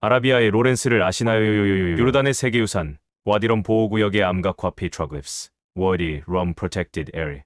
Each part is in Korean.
아라비아의 로렌스를 아시나요? 요르단의 세계유산, 와디럼 보호구역의 암각화 페트로글리프스, 워디 럼 프로텍티드 에리.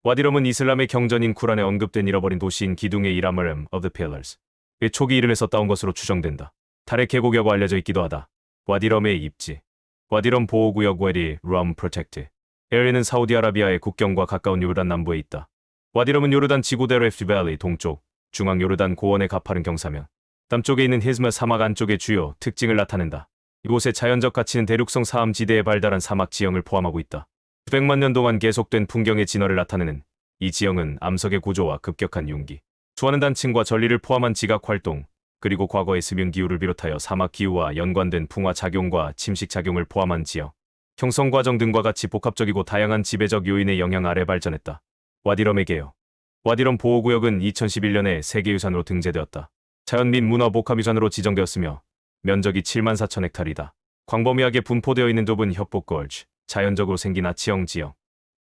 와디럼은 이슬람의 경전인 쿠란에 언급된 잃어버린 도시인 기둥의 이라므름 of the Pillars. 의 초기 이름에서 따온 것으로 추정된다. 달의 계곡이라고 알려져 있기도 하다. 와디럼의 입지. 와디럼 보호구역 워디 럼 프로텍티드 에리는 사우디아라비아의 국경과 가까운 요르단 남부에 있다. 와디럼은 요르단 지구대 레프트 밸리 동쪽, 중앙 요르단 고원의 가파른 경사면, 남쪽에 있는 히즈마 사막 안쪽의 주요 특징을 나타낸다. 이곳의 자연적 가치는 대륙성 사암지대의 발달한 사막 지형을 포함하고 있다. 수백만 년 동안 계속된 풍경의 진화를 나타내는 이 지형은 암석의 구조와 급격한 융기, 수많은 단층과 전리를 포함한 지각 활동, 그리고 과거의 습윤 기후를 비롯하여 사막 기후와 연관된 풍화 작용과 침식 작용을 포함한 지형, 형성 과정 등과 같이 복합적이고 다양한 지배적 요인의 영향 아래 발전했다. 와디럼의 개요. 와디럼 보호구역은 2011년에 세계유산으로 등재되었다. 자연 및 문화 복합유산으로 지정되었으며 면적이 74,000헥타르이다. 광범위하게 분포되어 있는 좁은 협곡걸즈, 자연적으로 생긴 아치형 지형,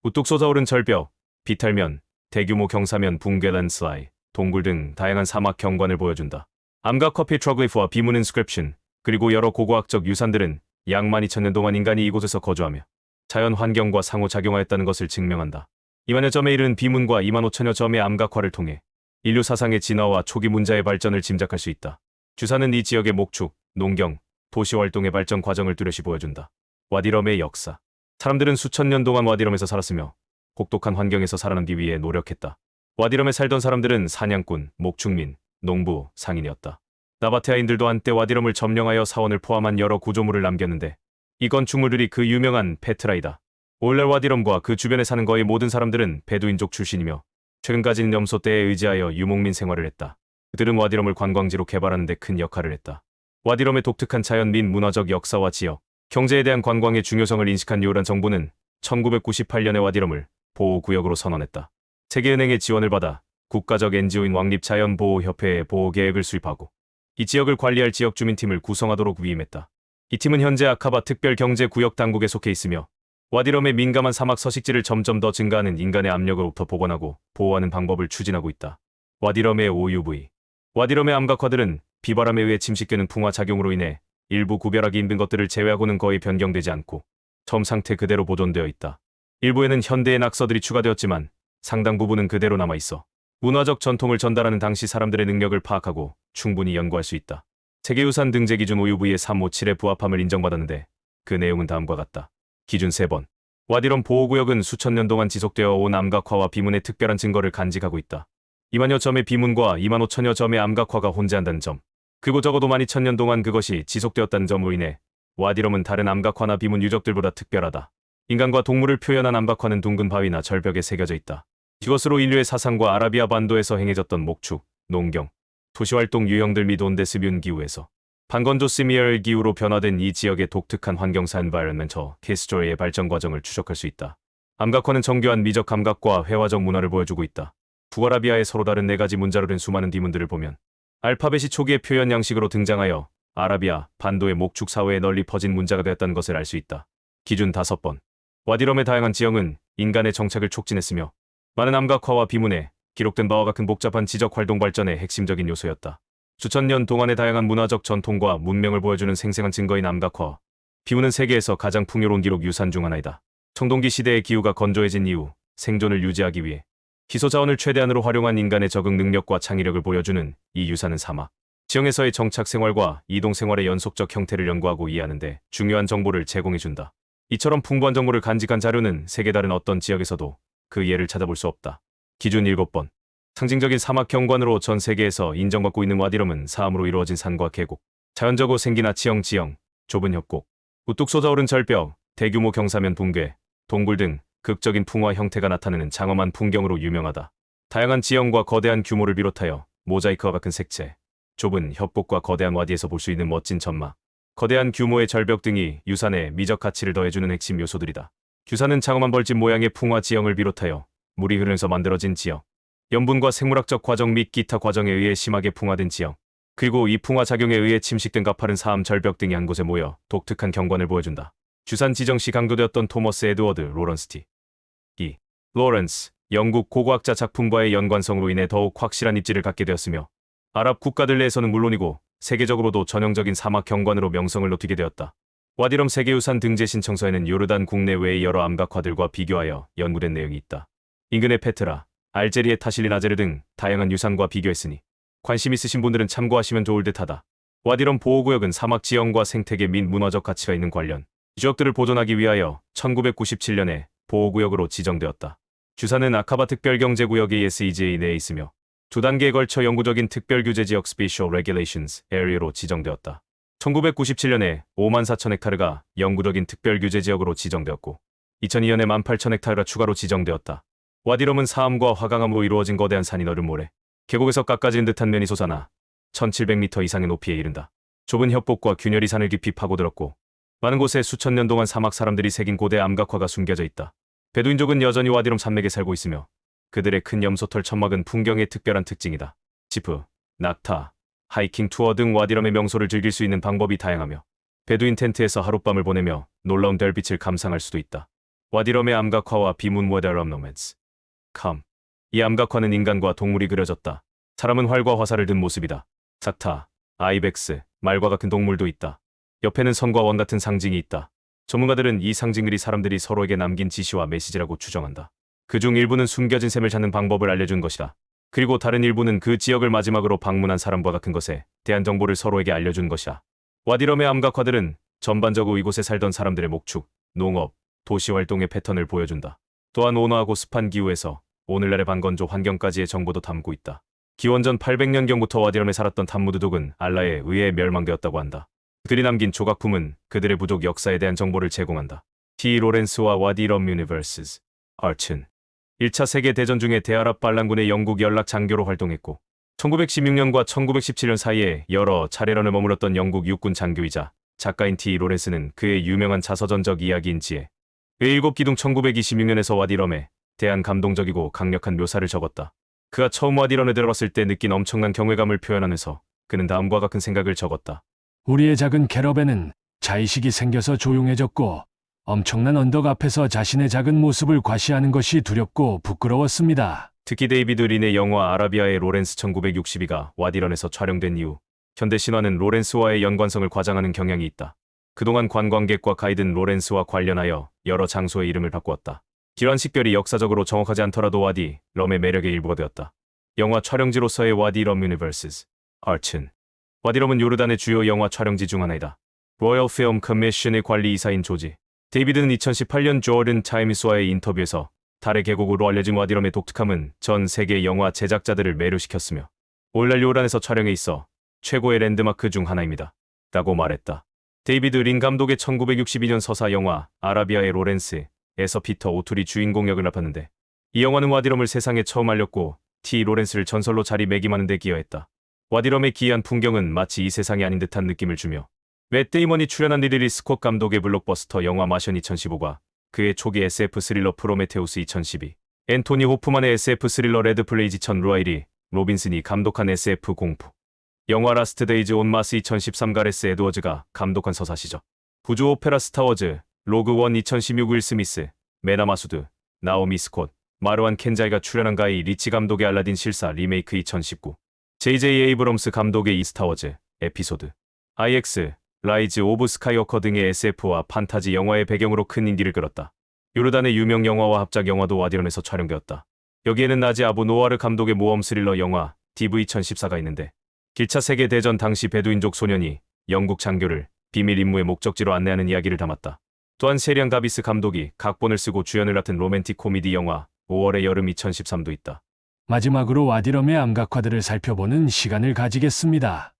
우뚝 솟아오른 절벽, 비탈면, 대규모 경사면 붕괴 랜드슬라이드, 동굴 등 다양한 사막 경관을 보여준다. 암각화 페트로글리프와 비문 인스크립션, 그리고 여러 고고학적 유산들은 약 12,000년 동안 인간이 이곳에서 거주하며 자연 환경과 상호작용하였다는 것을 증명한다. 2만여 점에 이르는 비문과 25,000여 점의 암각화를 통해 인류 사상의 진화와 초기 문자의 발전을 짐작할 수 있다. 주사는 이 지역의 목축, 농경, 도시활동의 발전 과정을 뚜렷이 보여준다. 와디럼의 역사. 사람들은 수천 년 동안 와디럼에서 살았으며 혹독한 환경에서 살아남기 위해 노력했다. 와디럼에 살던 사람들은 사냥꾼, 목축민, 농부, 상인이었다. 나바테아인들도 한때 와디럼을 점령하여 사원을 포함한 여러 구조물을 남겼는데 이 건축물들이 그 유명한 페트라이다. 오늘날 와디럼과 그 주변에 사는 거의 모든 사람들은 베두인족 출신이며 최근까지는 염소 때에 의지하여 유목민 생활을 했다. 그들은 와디럼을 관광지로 개발하는 데 큰 역할을 했다. 와디럼의 독특한 자연 및 문화적 역사와 지역, 경제에 대한 관광의 중요성을 인식한 요르단 정부는 1998년에 와디럼을 보호구역으로 선언했다. 세계은행의 지원을 받아 국가적 NGO인 왕립자연보호협회의 보호계획을 수립하고 이 지역을 관리할 지역 주민팀을 구성하도록 위임했다. 이 팀은 현재 아카바 특별경제구역 당국에 속해 있으며 와디럼의 민감한 사막 서식지를 점점 더 증가하는 인간의 압력으로부터 복원하고 보호하는 방법을 추진하고 있다. 와디럼의 OUV. 와디럼의 암각화들은 비바람에 의해 침식되는 풍화 작용으로 인해 일부 구별하기 힘든 것들을 제외하고는 거의 변경되지 않고 처음 상태 그대로 보존되어 있다. 일부에는 현대의 낙서들이 추가되었지만 상당 부분은 그대로 남아있어 문화적 전통을 전달하는 당시 사람들의 능력을 파악하고 충분히 연구할 수 있다. 세계유산 등재 기준 OUV의 357에 부합함을 인정받았는데 그 내용은 다음과 같다. 기준 3번. 와디럼 보호구역은 수천 년 동안 지속되어 온 암각화와 비문의 특별한 증거를 간직하고 있다. 2만여 점의 비문과 25,000여 점의 암각화가 혼재한다는 점, 그리고 적어도 12,000년 동안 그것이 지속되었다는 점으로 인해 와디럼은 다른 암각화나 비문 유적들보다 특별하다. 인간과 동물을 표현한 암각화는 둥근 바위나 절벽에 새겨져 있다. 이것으로 인류의 사상과 아라비아 반도에서 행해졌던 목축, 농경, 도시활동 유형들 및 온데스뷴 기후에서 반건조시미얼 기후로 변화된 이 지역의 독특한 환경사 environmental history의 발전 과정을 추적할 수 있다. 암각화는 정교한 미적 감각과 회화적 문화를 보여주고 있다. 북아라비아의 서로 다른 4가지 문자로 된 수많은 비문들을 보면 알파벳이 초기의 표현 양식으로 등장하여 아라비아 반도의 목축 사회에 널리 퍼진 문자가 되었다는 것을 알 수 있다. 기준 5번. 와디럼의 다양한 지형은 인간의 정착을 촉진했으며 많은 암각화와 비문에 기록된 바와 같은 복잡한 지적 활동 발전의 핵심적인 요소였다. 수천 년 동안의 다양한 문화적 전통과 문명을 보여주는 생생한 증거인 암각화. 비문은 세계에서 가장 풍요로운 기록 유산 중 하나이다. 청동기 시대의 기후가 건조해진 이후 생존을 유지하기 위해 기소 자원을 최대한으로 활용한 인간의 적응 능력과 창의력을 보여주는 이 유산은 사막 지형에서의 정착 생활과 이동 생활의 연속적 형태를 연구하고 이해하는 데 중요한 정보를 제공해준다. 이처럼 풍부한 정보를 간직한 자료는 세계 다른 어떤 지역에서도 그 예를 찾아볼 수 없다. 기준 7번. 상징적인 사막 경관으로 전 세계에서 인정받고 있는 와디럼은 사암으로 이루어진 산과 계곡, 자연적으로 생긴 아치형 지형, 좁은 협곡, 우뚝 솟아오른 절벽, 대규모 경사면 붕괴, 동굴 등 극적인 풍화 형태가 나타내는 장엄한 풍경으로 유명하다. 다양한 지형과 거대한 규모를 비롯하여 모자이크와 같은 색채, 좁은 협곡과 거대한 와디에서 볼 수 있는 멋진 전막, 거대한 규모의 절벽 등이 유산의 미적 가치를 더해주는 핵심 요소들이다. 유산은 장엄한 벌집 모양의 풍화 지형을 비롯하여 물이 흐르면서 만들어진 지형, 염분과 생물학적 과정 및 기타 과정에 의해 심하게 풍화된 지형, 그리고 이 풍화 작용에 의해 침식된 가파른 사암 절벽 등이 한 곳에 모여 독특한 경관을 보여준다. 주산 지정 시 강조되었던 토머스 에드워드 로런스티. 이 로렌스, 영국 고고학자 작품과의 연관성으로 인해 더욱 확실한 입지를 갖게 되었으며 아랍 국가들 내에서는 물론이고 세계적으로도 전형적인 사막 경관으로 명성을 높이게 되었다. 와디럼 세계유산 등재 신청서에는 요르단 국내 외의 여러 암각화들과 비교하여 연구된 내용이 있다. 인근의 페트라, 알제리의 타실린 아제르 등 다양한 유산과 비교했으니 관심 있으신 분들은 참고하시면 좋을 듯하다. 와디럼 보호구역은 사막 지형과 생태계 및 문화적 가치가 있는 관련 지역들을 보존하기 위하여 1997년에 보호구역으로 지정되었다. 주사는 아카바 특별경제구역 ASEJ 내에 있으며 두 단계에 걸쳐 영구적인 특별규제지역 Special Regulations Area로 지정되었다. 1997년에 54,000헥타르가 영구적인 특별규제지역으로 지정되었고 2002년에 18,000헥타르가 추가로 지정되었다. 와디럼은 사암과 화강암으로 이루어진 거대한 산이 너른 모래, 계곡에서 깎아진 듯한 면이 솟아나 1700m 이상의 높이에 이른다. 좁은 협곡과 균열이 산을 깊이 파고들었고 많은 곳에 수천 년 동안 사막 사람들이 새긴 고대 암각화가 숨겨져 있다. 베두인족은 여전히 와디럼 산맥에 살고 있으며 그들의 큰 염소털 천막은 풍경의 특별한 특징이다. 지프, 낙타, 하이킹 투어 등 와디럼의 명소를 즐길 수 있는 방법이 다양하며 베두인 텐트에서 하룻밤을 보내며 놀라운 별빛을 감상할 수도 있다. 와디럼의 암각화와 비문 웨더럼 노맨스. 이 암각화는 인간과 동물이 그려졌다. 사람은 활과 화살을 든 모습이다. 삭타, 아이벡스, 말과 같은 동물도 있다. 옆에는 선과 원 같은 상징이 있다. 전문가들은 이 상징들이 사람들이 서로에게 남긴 지시와 메시지라고 추정한다. 그중 일부는 숨겨진 셈을 찾는 방법을 알려준 것이다. 그리고 다른 일부는 그 지역을 마지막으로 방문한 사람과 같은 것에 대한 정보를 서로에게 알려준 것이다. 와디럼의 암각화들은 전반적으로 이곳에 살던 사람들의 목축, 농업, 도시활동의 패턴을 보여준다. 또한 온화하고 습한 기후에서 오늘날의 반건조 환경까지의 정보도 담고 있다. 기원전 800년경부터 와디럼에 살았던 탐무드족은 알라에 의해 멸망되었다고 한다. 그들이 남긴 조각품은 그들의 부족 역사에 대한 정보를 제공한다. T. 로렌스와 와디럼 유니버스즈. 아츠는 1차 세계대전 중에 대아랍 반란군의 영국 연락 장교로 활동했고 1916년과 1917년 사이에 여러 차례런을 머물렀던 영국 육군 장교이자 작가인 T. 로렌스는 그의 유명한 자서전적 이야기인 지혜 의7 기둥 1926년에서 와디럼에 대한 감동적이고 강력한 묘사를 적었다. 그가 처음 와디럼에 들어갔을 때 느낀 엄청난 경외감을 표현하면서 그는 다음과 같은 생각을 적었다. 우리의 작은 캐러밴은 자의식이 생겨서 조용해졌고 엄청난 언덕 앞에서 자신의 작은 모습을 과시하는 것이 두렵고 부끄러웠습니다. 특히 데이비드 린의 영화 아라비아의 로렌스 1962가 와디럼에서 촬영된 이후 현대 신화는 로렌스와의 연관성을 과장하는 경향이 있다. 그동안 관광객과 가이드는 로렌스와 관련하여 여러 장소의 이름을 바꾸었다. 기란 식별이 역사적으로 정확하지 않더라도 와디럼의 매력의 일부가 되었다. 영화 촬영지로서의 와디럼 유니버스즈. 아츠는 와디럼은 요르단의 주요 영화 촬영지 중 하나이다. 로열 필름 커미션의 관리이사인 조지 데이비드는 2018년 조던 타임스와의 인터뷰에서 달의 계곡으로 알려진 와디럼의 독특함은 전 세계 영화 제작자들을 매료시켰으며 오늘날 요르단에서 촬영에 있어 최고의 랜드마크 중 하나입니다. 라고 말했다. 데이비드 린 감독의 1962년 서사 영화 아라비아의 로렌스에서 피터 오툴이 주인공 역을 맡았는데 이 영화는 와디럼을 세상에 처음 알렸고 T. 로렌스를 전설로 자리매김하는 데 기여했다. 와디럼의 기이한 풍경은 마치 이 세상이 아닌 듯한 느낌을 주며 맷 데이먼이 출연한 리들리 스콧 감독의 블록버스터 영화 마션 2015가 그의 초기 SF 스릴러 프로메테우스 2012, 앤토니 호프만의 SF 스릴러 레드 플레이지 1000 루아이리 로빈슨이 감독한 SF 공포 영화 라스트 데이즈 온 마스 2013 가레스 에드워즈가 감독한 서사시죠. 구조 오페라 스타워즈 로그 원 2016 윌 스미스, 메나 마수드, 나오미 스콧, 마르완 켄자이가 출연한 가이 리치 감독의 알라딘 실사 리메이크 2019, J.J. 에이브럼스 감독의 이 스타워즈 에피소드, IX, 라이즈 오브 스카이워커 등의 SF와 판타지 영화의 배경으로 큰 인기를 끌었다. 요르단의 유명 영화와 합작 영화도 와디럼에서 촬영되었다. 여기에는 나지 아부 노아르 감독의 모험 스릴러 영화 DV 2014가 있는데 1차 세계대전 당시 베두인족 소년이 영국 장교를 비밀 임무의 목적지로 안내하는 이야기를 담았다. 또한 세리안 가비스 감독이 각본을 쓰고 주연을 맡은 로맨틱 코미디 영화 5월의 여름 2013도 있다. 마지막으로 와디럼의 암각화들을 살펴보는 시간을 가지겠습니다.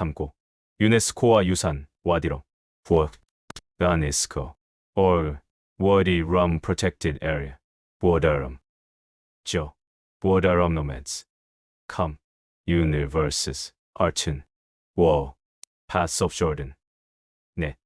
참고 유네스코와 유산 와디로 부어 UNESCO or Wadi Rum Protected Area Borderum 조 Borderum Nomads Come Universes Archon Wall Pass of Jordan 네